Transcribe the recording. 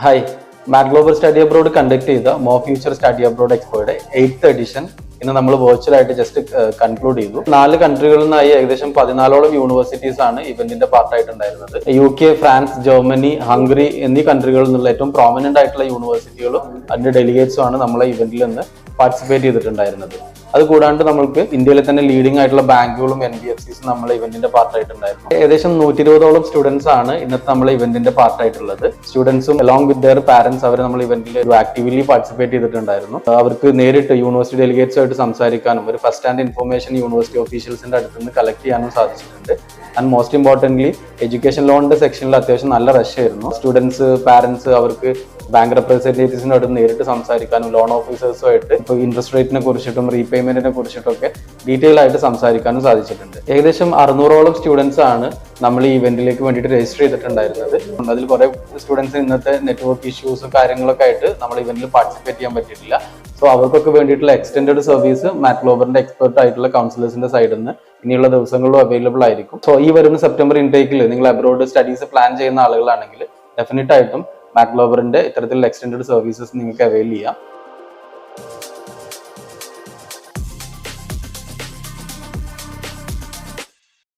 Hi, മാറ്റ് global study abroad conduct ചെയ്ത മോ ഫ്യൂച്ചർ സ്റ്റഡി അബ്രോഡ് എക്സ്പോയുടെ 8th എഡിഷൻ ഇന്ന് നമ്മൾ വെർച്വൽ ആയിട്ട് ജസ്റ്റ് കൺക്ലൂഡ് ചെയ്തു. 4 കൺട്രികളിൽ നിന്നായി ഏകദേശം 14ഓളം യൂണിവേഴ്സിറ്റീസ് ആണ് ഇവന്റിന്റെ പാർട്ടായിട്ടുണ്ടായിരുന്നത്. UK, ഫ്രാൻസ്, ജർമ്മനി, ഹംഗറി എന്നീ കൺട്രികളിൽ നിന്നുള്ള ഏറ്റവും പ്രോമിനന്റ് ആയിട്ടുള്ള യൂണിവേഴ്സിറ്റികളും അതിന്റെ ഡെലിഗേറ്റ്സും ആണ് നമ്മളെ ഇവന്റിൽ നിന്ന് പാർട്ടിസിപ്പേറ്റ് ചെയ്തിട്ടുണ്ടായിരുന്നത്. അതുകൂടാണ്ട് നമ്മൾക്ക് ഇന്ത്യയിലെ തന്നെ ലീഡിംഗ് ആയിട്ടുള്ള ബാങ്കുകളും NBFCs നമ്മളെ ഇവന്റിന്റെ പാർട്ടായിട്ടുണ്ടായിരുന്നു. ഏകദേശം 120ഓളം സ്റ്റുഡൻസ് ആണ് ഇന്നത്തെ നമ്മളെ ഇവന്റിന്റെ പാർട്ടായിട്ടുള്ളത്. സ്റ്റുഡൻസും അലോങ് വിത്ത് ദെയർ പാരന്റ്സ് അവർ നമ്മൾ ഇവന്റിൽ ആക്റ്റീവ്ലി പാർട്ടിസിപ്പേറ്റ് ചെയ്തിട്ടുണ്ടായിരുന്നു. അവർക്ക് നേരിട്ട് യൂണിവേഴ്സിറ്റി ഡെലിഗേറ്റ്സ് ആയിട്ട് സംസാരിക്കാനും ഒരു ഫസ്റ്റ് ഹാൻഡ് ഇൻഫർമേഷൻ യൂണിവേഴ്സിറ്റി ഓഫീഷ്യൽസിന്റെ അടുത്ത് നിന്ന് കളക്ട് ചെയ്യാനും സാധിച്ചിട്ടുണ്ട്. ആൻഡ് മോസ്റ്റ് ഇമ്പോർട്ടന്റ്ലി എഡ്യൂക്കേഷൻ ലോണിന്റെ സെക്ഷനിൽ അത്യാവശ്യം നല്ല റഷ് ആയിരുന്നു. സ്റ്റുഡൻസ്, പാരന്റ്സ് അവർക്ക് ബാങ്ക് റെപ്രസെന്റേറ്റീവ്സിന്റെ അടുത്ത് നേരിട്ട് സംസാരിക്കാനും ലോൺ ഓഫീസേഴ്സുമായിട്ട് ഇപ്പോൾ ഇൻട്രസ്റ്റ് റേറ്റിനെ കുറിച്ചിട്ടും റീപേയ്മെന്റിനെ കുറിച്ചിട്ടൊക്കെ ഡീറ്റെയിൽ ആയിട്ട് സംസാരിക്കാനും സാധിച്ചിട്ടുണ്ട്. ഏകദേശം 600ഓളം സ്റ്റുഡൻസ് ആണ് നമ്മൾ ഈ ഇവന്റിലേക്ക് വേണ്ടിയിട്ട് രജിസ്റ്റർ ചെയ്തിട്ടുണ്ടായിരുന്നത്. അതിൽ കുറെ സ്റ്റുഡൻസ് ഇന്നത്തെ നെറ്റ്വർക്ക് ഇഷ്യൂസും കാര്യങ്ങളൊക്കെ ആയിട്ട് നമ്മൾ ഇവന്റിൽ പാർട്ടിസിപ്പേറ്റ് ചെയ്യാൻ പറ്റിയിട്ടില്ല. സോ അവർക്കൊക്കെ വേണ്ടിയിട്ടുള്ള എക്സ്റ്റൻഡഡ് സർവീസ് മാറ്റ് ഗ്ലോബലിന്റെ എക്സ്പെർട്ട് ആയിട്ടുള്ള കൗൺസിലേഴ്സിന്റെ സൈഡിൽ നിന്ന് ഇനിയുള്ള ദിവസങ്ങളിലും അവൈലബിൾ ആയിരിക്കും. സോ ഈ വരുന്ന സെപ്റ്റംബർ ഇൻടേക്കിൽ നിങ്ങൾ അബ്രോഡ് സ്റ്റഡീസ് പ്ലാൻ ചെയ്യുന്ന ആളുകളാണെങ്കിൽ ഡെഫിനറ്റ് ആയിട്ടും മാറ്റ് ഗ്ലോബലിന്റെ ഇത്തരത്തിലുള്ള എക്സ്റ്റൻഡഡ് സർവീസസ് നിങ്ങൾക്ക് അവൈൽ ചെയ്യാം.